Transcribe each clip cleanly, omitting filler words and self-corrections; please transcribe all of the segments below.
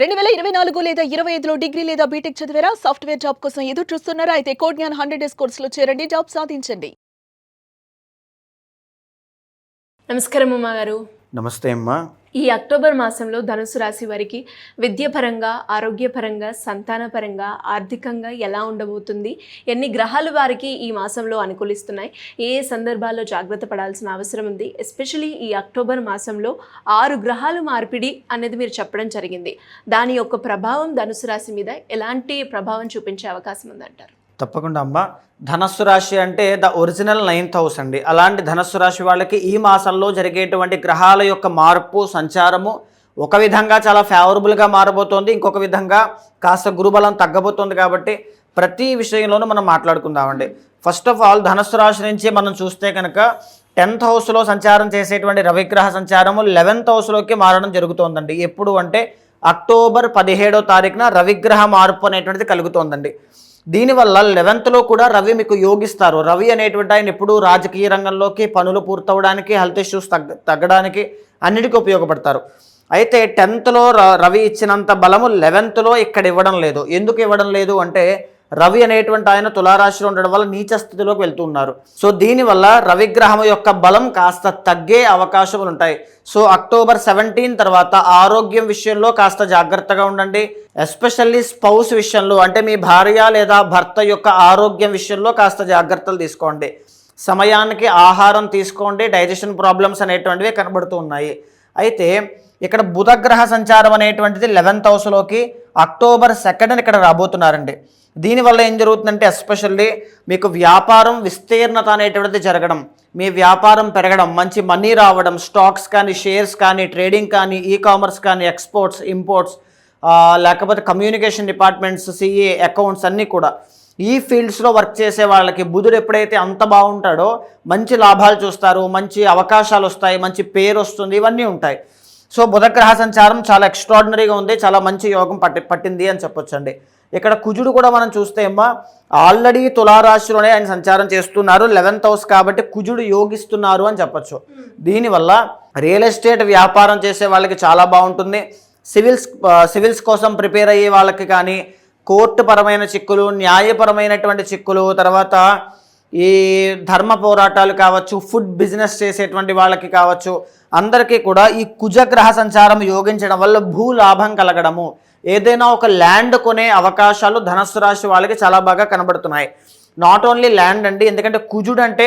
2024 లేదా 25లో డిగ్రీ లేదా బీటెక్ చదివారా? సాఫ్ట్‌వేర్ జాబ్ కోసం ఎదురు చూస్తున్నారా? అయితే కోడ్ జ్ఞాన్ 100 డేస్ కోర్సులో చేరండి. జాబ్ సాధించండి. నమస్కారం ఉమా గారు. నమస్తే అమ్మా. ఈ అక్టోబర్ మాసంలో ధనుసు రాశి వారికి విద్యపరంగా, ఆరోగ్యపరంగా, సంతానపరంగా, ఆర్థికంగా ఎలా ఉండబోతుంది? ఎన్ని గ్రహాలు వారికి ఈ మాసంలో అనుకూలిస్తున్నాయి? ఏ ఏ సందర్భాల్లో జాగ్రత్త పడాల్సిన అవసరం ఉంది? ఎస్పెషలీ ఈ అక్టోబర్ మాసంలో 6 గ్రహాలు మార్పిడి అనేది మీరు చెప్పడం జరిగింది. దాని యొక్క ప్రభావం ధనుసు రాశి మీద ఎలాంటి ప్రభావం చూపించే అవకాశం ఉందంటారు? తప్పకుండా అమ్మా. ధనస్సు రాశి అంటే ద ఒరిజినల్ 9th హౌస్ అండి. అలాంటి ధనస్సు రాశి వాళ్ళకి ఈ మాసంలో జరిగేటువంటి గ్రహాల యొక్క మార్పు సంచారము ఒక విధంగా చాలా ఫేవరబుల్గా మారబోతోంది, ఇంకొక విధంగా కాస్త గురుబలం తగ్గబోతోంది. కాబట్టి ప్రతి విషయంలోనూ మనం మాట్లాడుకుందామండి. ఫస్ట్ ఆఫ్ ఆల్ ధనస్సు రాశి నుంచి మనం చూస్తే కనుక 10th హౌస్లో సంచారం చేసేటువంటి రవిగ్రహ సంచారము 11th హౌస్లోకి మారడం జరుగుతోందండి. ఎప్పుడు అంటే అక్టోబర్ 17వ తారీఖున రవిగ్రహ మార్పు అనేటువంటిది కలుగుతోందండి. దీనివల్ల 11th కూడా రవి మీకు యోగిస్తారు. రవి అనేటువంటి ఆయన ఎప్పుడు రాజకీయ రంగంలోకి పనులు పూర్తవడానికి, హెల్త్ ఇష్యూస్ తగ్గడానికి అన్నిటికీ ఉపయోగపడతారు. అయితే 10th రవి ఇచ్చినంత బలము 11th ఇక్కడ ఇవ్వడం లేదు. ఎందుకు ఇవ్వడం లేదు అంటే రవి అనేటువంటి ఆయన తులారాశిలో ఉండడం వల్ల నీచ స్థితిలోకి వెళ్తున్నారు. సో దీనివల్ల రవిగ్రహం యొక్క బలం కాస్త తగ్గే అవకాశములు ఉంటాయి. సో అక్టోబర్ 17 తర్వాత ఆరోగ్యం విషయంలో కాస్త జాగ్రత్తగా ఉండండి. ఎస్పెషల్లీ స్పౌస్ విషయంలో, అంటే మీ భార్య లేదా భర్త యొక్క ఆరోగ్యం విషయంలో కాస్త జాగ్రత్తలు తీసుకోండి. సమయానికి ఆహారం తీసుకోండి. డైజెషన్ ప్రాబ్లమ్స్ అనేటువంటివి కనబడుతూ ఉన్నాయి. అయితే ఇక్కడ బుధగ్రహ సంచారం అనేటువంటిది 11th హౌస్లోకి అక్టోబర్ 2nd ఇక్కడ రాబోతున్నారండి. దీనివల్ల ఏం జరుగుతుందంటే ఎస్పెషల్లీ మీకు వ్యాపారం విస్తీర్ణత అనేటువంటిది జరగడం, మీ వ్యాపారం పెరగడం, మంచి మనీ రావడం, స్టాక్స్ కానీ, షేర్స్ కానీ, ట్రేడింగ్ కానీ, ఈ కామర్స్ కానీ, ఎక్స్పోర్ట్స్, ఇంపోర్ట్స్, లేకపోతే కమ్యూనికేషన్ డిపార్ట్మెంట్స్, సిఏ, అకౌంట్స్ అన్నీ కూడా ఈ ఫీల్డ్స్లో వర్క్ చేసే వాళ్ళకి బుధుడు ఎప్పుడైతే అంత బాగుంటాడో మంచి లాభాలు చూస్తారు, మంచి అవకాశాలు వస్తాయి, మంచి పేరు వస్తుంది, ఇవన్నీ ఉంటాయి. సో బుధగ్రహ సంచారం చాలా ఎక్స్ట్రాడినరీగా ఉంది, చాలా మంచి యోగం పట్టింది అని చెప్పొచ్చండి. ఇక్కడ కుజుడు కూడా మనం చూస్తే అమ్మా ఆల్రెడీ తులారాశిలోనే ఆయన సంచారం చేస్తున్నారు. 11th హౌస్ కాబట్టి కుజుడు యోగిస్తున్నారు అని చెప్పొచ్చు. దీనివల్ల రియల్ ఎస్టేట్ వ్యాపారం చేసే వాళ్ళకి చాలా బాగుంటుంది. సివిల్స్ కోసం ప్రిపేర్ అయ్యే వాళ్ళకి కానీ, కోర్టు పరమైన చిక్కులు, న్యాయపరమైనటువంటి చిక్కులు, తర్వాత ఈ ధర్మ పోరాటాలు కావచ్చు, ఫుడ్ బిజినెస్ చేసేటువంటి వాళ్ళకి కావచ్చు, అందరికీ కూడా ఈ కుజగ్రహ సంచారం యోగించడం వల్ల భూ లాభం కలగడము, ఏదైనా ఒక ల్యాండ్ కొనే అవకాశాలు ధనస్సు రాశి వాళ్ళకి చాలా బాగా కనబడుతున్నాయి. నాట్ ఓన్లీ ల్యాండ్ అండి, ఎందుకంటే కుజుడు అంటే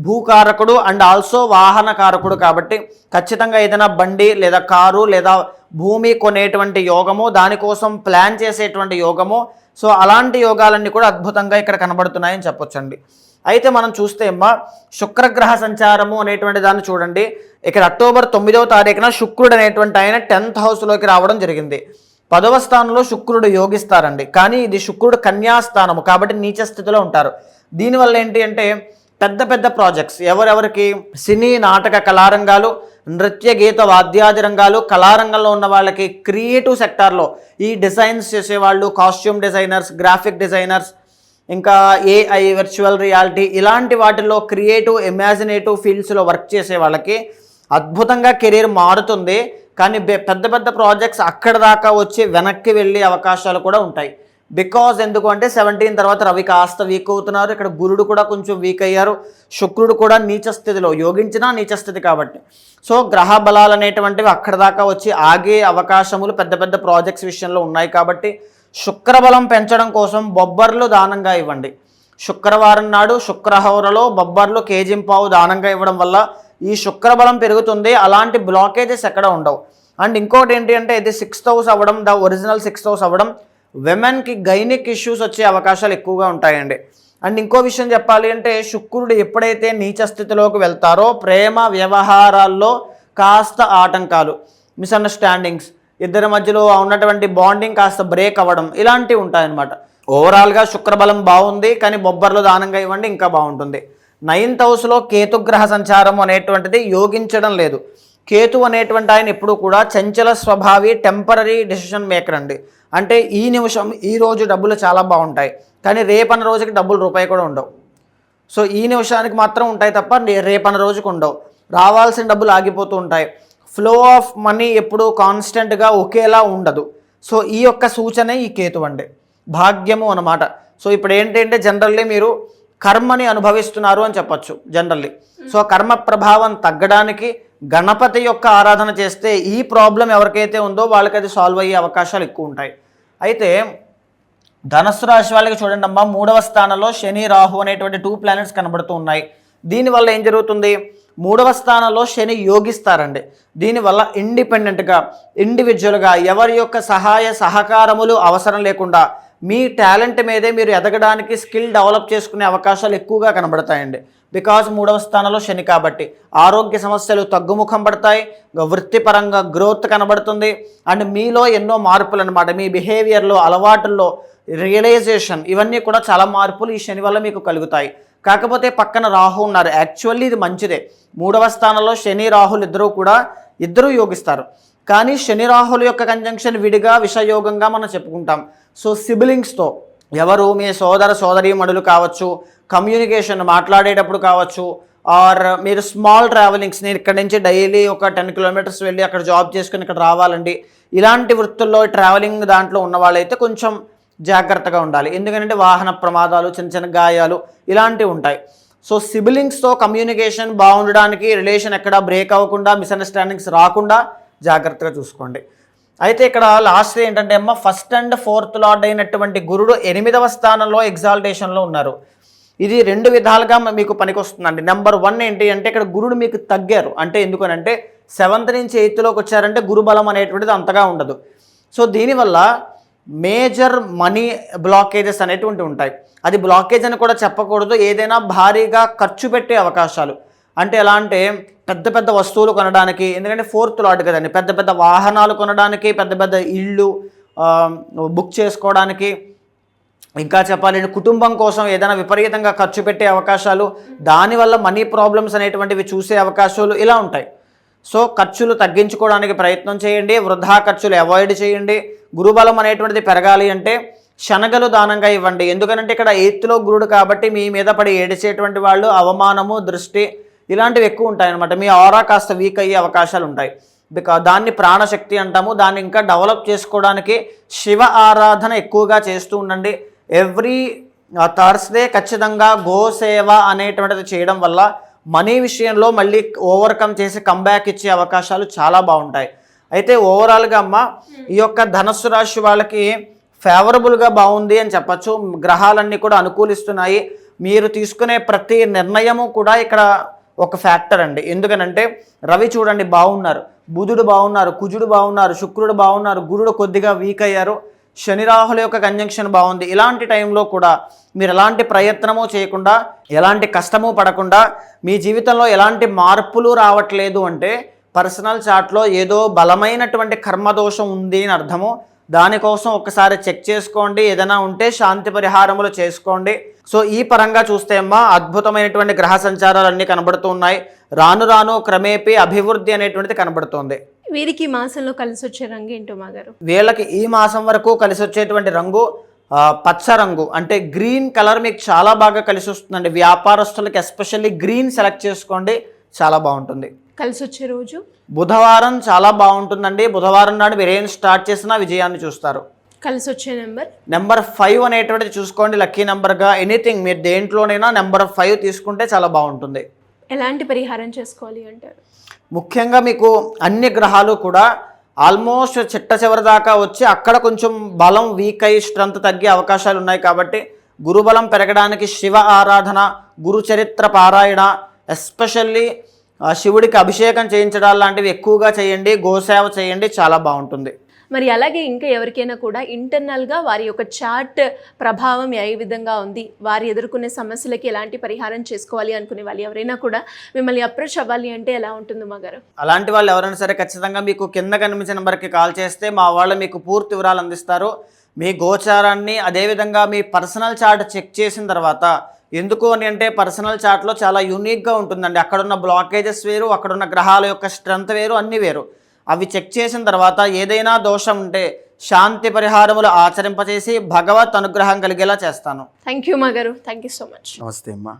భూకారకుడు అండ్ ఆల్సో వాహన కారకుడు. కాబట్టి ఖచ్చితంగా ఏదైనా బండి లేదా కారు లేదా భూమి కొనేటువంటి యోగము, దానికోసం ప్లాన్ చేసేటువంటి యోగము, సో అలాంటి యోగాలన్నీ కూడా అద్భుతంగా ఇక్కడ కనబడుతున్నాయని చెప్పొచ్చండి. అయితే మనం చూస్తే అమ్మా శుక్రగ్రహ సంచారము అనేటువంటి దాన్ని చూడండి. ఇక్కడ అక్టోబర్ 9వ తారీఖున శుక్రుడు అనేటువంటి ఆయన 10th హౌస్లోకి రావడం జరిగింది. 10వ స్థానంలో శుక్రుడు యోగిస్తారండి, కానీ ఇది శుక్రుడు కన్యాస్థానము కాబట్టి నీచ స్థితిలో ఉంటారు. దీనివల్ల ఏంటి అంటే పెద్ద పెద్ద ప్రాజెక్ట్స్ ఎవరెవరికి సినీ, నాటక, కళారంగాలు, నృత్య, గీత, వాద్యాది రంగాలు, కళారంగంలో ఉన్న వాళ్ళకి, క్రియేటివ్ సెక్టార్లో ఈ డిజైన్స్ చేసేవాళ్ళు, కాస్ట్యూమ్ డిజైనర్స్, గ్రాఫిక్ డిజైనర్స్, ఇంకా ఏఐ, వర్చువల్ రియాలిటీ, ఇలాంటి వాటిల్లో క్రియేటివ్, ఇమాజినేటివ్ ఫీల్డ్స్లో వర్క్ చేసే వాళ్ళకి అద్భుతంగా కెరీర్ మారుతుంది. కానీ పెద్ద పెద్ద ప్రాజెక్ట్స్ అక్కడ దాకా వచ్చి వెనక్కి వెళ్ళే అవకాశాలు కూడా ఉంటాయి. బికాజ్ ఎందుకు అంటే 17 తర్వాత రవి కాస్త వీక్ అవుతున్నారు. ఇక్కడ గురుడు కూడా కొంచెం వీక్ అయ్యారు. శుక్రుడు కూడా నీచ స్థితిలో, యోగించినా నీచ స్థితి కాబట్టి. సో గ్రహ బలాలు అనేటువంటివి అక్కడ దాకా వచ్చి ఆగే అవకాశములు పెద్ద పెద్ద ప్రాజెక్ట్స్ విషయంలో ఉన్నాయి. కాబట్టి శుక్రబలం పెంచడం కోసం బొబ్బర్లు దానంగా ఇవ్వండి. శుక్రవారం నాడు శుక్రహౌరలో బొబ్బర్లు కేజింపావు దానంగా ఇవ్వడం వల్ల ఈ శుక్రబలం పెరుగుతుంది. అలాంటి బ్లాకేజెస్ ఎక్కడ ఉండవు. అండ్ ఇంకోటి ఏంటి అంటే ఇది 6th హౌస్ అవ్వడం, ద ఒరిజినల్ 6th హౌస్ అవ్వడం, విమెన్కి గైనిక్ ఇష్యూస్ వచ్చే అవకాశాలు ఎక్కువగా ఉంటాయండి. అండ్ ఇంకో విషయం చెప్పాలి అంటే శుక్రుడు ఎప్పుడైతే నీచ స్థితిలోకి వెళ్తారో ప్రేమ వ్యవహారాల్లో కాస్త ఆటంకాలు, మిస్అండర్స్టాండింగ్స్, ఇద్దరి మధ్యలో ఉన్నటువంటి బాండింగ్ కాస్త బ్రేక్ అవ్వడం, ఇలాంటివి ఉంటాయన్నమాట. ఓవరాల్గా శుక్రబలం బాగుంది, కానీ బొబ్బర్లు దానంగా ఇవ్వండి ఇంకా బాగుంటుంది. 9th హౌస్లో కేతుగ్రహ సంచారం అనేటువంటిది యోగించడం లేదు. కేతు అనేటువంటి ఆయన ఎప్పుడు కూడా చంచల స్వభావి, టెంపరీ డెసిషన్ మేకర్ అండి. అంటే ఈ నిమిషం, ఈ రోజు డబ్బులు చాలా బాగుంటాయి, కానీ రేపన్న రోజుకి డబ్బులు రూపాయి కూడా ఉండవు. సో ఈ నిమిషానికి మాత్రం ఉంటాయి తప్ప రేపన్న రోజుకు ఉండవు. రావాల్సిన డబ్బులు ఆగిపోతూ ఉంటాయి. ఫ్లో ఆఫ్ మనీ ఎప్పుడు కాన్స్టెంట్గా ఒకేలా ఉండదు. సో ఈ యొక్క సూచనే ఈ కేతు అండి, భాగ్యము అన్నమాట. సో ఇప్పుడు ఏంటంటే జనరల్లీ మీరు కర్మని అనుభవిస్తున్నారు అని చెప్పొచ్చు జనరల్లీ. సో కర్మ ప్రభావం తగ్గడానికి గణపతి యొక్క ఆరాధన చేస్తే ఈ ప్రాబ్లం ఎవరికైతే ఉందో వాళ్ళకి అది సాల్వ్ అయ్యే అవకాశాలు ఎక్కువ ఉంటాయి. అయితే ధనస్సు రాశి వాళ్ళకి చూడండి అమ్మా, 3వ స్థానంలో శని రాహు అనేటువంటి 2 ప్లానెట్స్ కనబడుతూ ఉన్నాయి. దీనివల్ల ఏం జరుగుతుంది, 3వ స్థానంలో శని యోగిస్తారండి. దీనివల్ల ఇండిపెండెంట్గా ఇండివిజువల్గా ఎవరి యొక్క సహాయ సహకారములు అవసరం లేకుండా మీ టాలెంట్ మీదే మీరు ఎదగడానికి స్కిల్ డెవలప్ చేసుకునే అవకాశాలు ఎక్కువగా కనబడతాయండి. బికాజ్ 3వ స్థానంలో శని కాబట్టి ఆరోగ్య సమస్యలు తగ్గుముఖం పడతాయి, వృత్తిపరంగా గ్రోత్ కనబడుతుంది. అండ్ మీలో ఎన్నో మార్పులు అనమాట, మీ బిహేవియర్లో అలవాటుల్లో రియలైజేషన్ ఇవన్నీ కూడా చాలా మార్పులు ఈ శని వల్ల మీకు కలుగుతాయి. కాకపోతే పక్కన రాహు ఉన్నారు, యాక్చువల్లీ ఇది మంచిదే. 3వ స్థానంలో శని రాహులు ఇద్దరూ యోగిస్తారు. కానీ శని రాహుల యొక్క కంజంక్షన్ విడిగా విషయోగంగా మనం చెప్పుకుంటాం. సో సిబ్లింగ్స్తో ఎవరు మీ సోదర సోదరీమణులు కావచ్చు, కమ్యూనికేషన్ మాట్లాడేటప్పుడు కావచ్చు, ఆర్ మీరు స్మాల్ ట్రావెలింగ్స్, నేను ఇక్కడ నుంచి డైలీ ఒక 10 కిలోమీటర్స్ వెళ్ళి అక్కడ జాబ్ చేసుకుని ఇక్కడ రావాలండి, ఇలాంటి వృత్తుల్లో ట్రావెలింగ్ దాంట్లో ఉన్న వాళ్ళైతే కొంచెం జాగ్రత్తగా ఉండాలి. ఎందుకంటే వాహన ప్రమాదాలు, చిన్న చిన్న గాయాలు ఇలాంటివి ఉంటాయి. సో సిబ్లింగ్స్తో కమ్యూనికేషన్ బాగుండడానికి, రిలేషన్ ఎక్కడ బ్రేక్ అవ్వకుండా, మిస్అండర్స్టాండింగ్స్ రాకుండా జాగ్రత్తగా చూసుకోండి. అయితే ఇక్కడ లాస్ట్ ఏంటంటే అమ్మ, 1st అండ్ 4th లార్డ్ అయినటువంటి గురుడు 8వ స్థానంలో ఎగ్జాల్టేషన్లో ఉన్నారు. ఇది 2 విధాలుగా మీకు పనికొస్తుందండి. నెంబర్ 1 ఏంటి అంటే ఇక్కడ గురుడు మీకు తగ్గారు. అంటే ఎందుకనంటే 7th నుంచి 8thలోకి వచ్చారంటే గురుబలం అనేటువంటిది అంతగా ఉండదు. సో దీనివల్ల మేజర్ మనీ బ్లాకేజెస్ అనేటువంటి ఉంటాయి. అది బ్లాకేజ్ అని కూడా చెప్పకూడదు, ఏదైనా భారీగా ఖర్చు పెట్టే అవకాశాలు. అంటే ఎలా అంటే పెద్ద పెద్ద వస్తువులు కొనడానికి, ఎందుకంటే 4th లార్డ్ కదండి, పెద్ద పెద్ద వాహనాలు కొనడానికి, పెద్ద పెద్ద ఇళ్ళు బుక్ చేసుకోవడానికి, ఇంకా చెప్పాలంటే కుటుంబం కోసం ఏదైనా విపరీతంగా ఖర్చు పెట్టే అవకాశాలు, దానివల్ల మనీ ప్రాబ్లమ్స్ అనేటువంటివి చూసే అవకాశాలు ఇలా ఉంటాయి. సో ఖర్చులు తగ్గించుకోవడానికి ప్రయత్నం చేయండి, వృధా ఖర్చులు అవాయిడ్ చేయండి. గురుబలం అనేటువంటిది పెరగాలి అంటే శనగలు దానంగా ఇవ్వండి. ఎందుకంటే ఇక్కడ 8thలో గురుడు కాబట్టి మీ మీద పడి ఏడిచేటువంటి వాళ్ళు, అవమానము, దృష్టి ఇలాంటివి ఎక్కువ ఉంటాయన్నమాట. మీ ఆరా కాస్త వీక్ అయ్యే అవకాశాలు ఉంటాయి. దాన్ని ప్రాణశక్తి అంటాము. దాన్ని ఇంకా డెవలప్ చేసుకోవడానికి శివ ఆరాధన ఎక్కువగా చేస్తూ ఉండండి. ఎవ్రీ థర్స్డే ఖచ్చితంగా గోసేవ అనేటువంటిది చేయడం వల్ల మనీ విషయంలో మళ్ళీ ఓవర్కమ్ చేసి కంబ్యాక్ ఇచ్చే అవకాశాలు చాలా బాగుంటాయి. అయితే ఓవరాల్గా అమ్మ, ఈ యొక్క ధనస్సు రాశి వాళ్ళకి ఫేవరబుల్గా బాగుంది అని చెప్పచ్చు. గ్రహాలన్నీ కూడా అనుకూలిస్తున్నాయి. మీరు తీసుకునే ప్రతి నిర్ణయము కూడా ఇక్కడ ఒక ఫ్యాక్టర్ అండి. ఎందుకనంటే రవి చూడండి బాగున్నారు, బుధుడు బాగున్నారు, కుజుడు బాగున్నారు, శుక్రుడు బాగున్నారు, గురుడు కొద్దిగా వీక్ అయ్యారు, శని రాహుల యొక్క కంజంక్షన్ బాగుంది. ఇలాంటి టైంలో కూడా మీరు ఎలాంటి ప్రయత్నము చేయకుండా, ఎలాంటి కష్టము పడకుండా, మీ జీవితంలో ఎలాంటి మార్పులు రావట్లేదు అంటే పర్సనల్ చార్ట్లో ఏదో బలమైనటువంటి కర్మదోషం ఉంది అని అర్థము. దానికోసం ఒకసారి చెక్ చేసుకోండి, ఏదైనా ఉంటే శాంతి పరిహారములు చేసుకోండి. సో ఈ పరంగా చూస్తే అమ్మా, అద్భుతమైనటువంటి గ్రహ సంచారాలు అన్నీ కనబడుతూ ఉన్నాయి. రాను రాను క్రమేపీ అభివృద్ధి అనేటువంటిది కనబడుతుంది. వీరికి మాసంలో కలిసి వచ్చే రంగు ఏంటో మాగారు? వీళ్ళకి ఈ మాసం వరకు కలిసి వచ్చేటువంటి రంగు పచ్చ రంగు, అంటే గ్రీన్ కలర్ మీకు చాలా బాగా కలిసి వస్తుందండి. వ్యాపారస్తులకి ఎస్పెషల్లీ గ్రీన్ సెలెక్ట్ చేసుకోండి, చాలా బాగుంటుంది. కలిసి వచ్చే రోజు బుధవారం చాలా బాగుంటుందండి. బుధవారం నాడు మీరు ఏం స్టార్ట్ చేసినా విజయాన్ని చూస్తారు. కలిసి వచ్చే నెంబర్ 5 అనేటువంటిది చూసుకోండి లక్కీ నెంబర్గా. ఎనీథింగ్ మీరు దేంట్లోనైనా నెంబర్ 5 తీసుకుంటే చాలా బాగుంటుంది. ఎలాంటి పరిహారం చేసుకోవాలి అంటారు? ముఖ్యంగా మీకు అన్ని గ్రహాలు కూడా ఆల్మోస్ట్ చిట్ట చివరి దాకా వచ్చి అక్కడ కొంచెం బలం వీక్ అయ్యి స్ట్రెంత్ తగ్గే అవకాశాలు ఉన్నాయి. కాబట్టి గురుబలం పెరగడానికి శివ ఆరాధన, గురు చరిత్ర పారాయణ, ఎస్పెషల్లీ శివుడికి అభిషేకం చేయించడాలు లాంటివి ఎక్కువగా చేయండి. గోసేవ చేయండి, చాలా బాగుంటుంది. మరి అలాగే ఇంకా ఎవరికైనా కూడా ఇంటర్నల్గా వారి యొక్క చార్ట్ ప్రభావం ఏ విధంగా ఉంది, వారు ఎదుర్కొనే సమస్యలకి ఎలాంటి పరిహారం చేసుకోవాలి అనుకునే వాళ్ళు ఎవరైనా కూడా మిమ్మల్ని అప్రోచ్ అవ్వాలి అంటే ఎలా ఉంటుంది మాగారు? అలాంటి వాళ్ళు ఎవరైనా సరే ఖచ్చితంగా మీకు కింద కనిపించిన నెంబర్కి కాల్ చేస్తే మా వాళ్ళు మీకు పూర్తి వివరాలు అందిస్తారు. మీ గోచారాన్ని, అదేవిధంగా మీ పర్సనల్ చార్ట్ చెక్ చేసిన తర్వాత, ఎందుకు అని అంటే పర్సనల్ చార్ట్లో చాలా యూనిక్గా ఉంటుందండి. అక్కడున్న బ్లాకేజెస్ వేరు, అక్కడున్న గ్రహాల యొక్క స్ట్రెంత్ వేరు, అన్నీ వేరు. అవి చెక్ చేసిన తర్వాత ఏదైనా దోషం ఉంటే శాంతి పరిహారములు ఆచరింపచేసి భగవత్ అనుగ్రహం కలిగేలా చేస్తాను. థ్యాంక్ యూ మాగారు, థ్యాంక్ యూ సో మచ్. నమస్తే అమ్మా.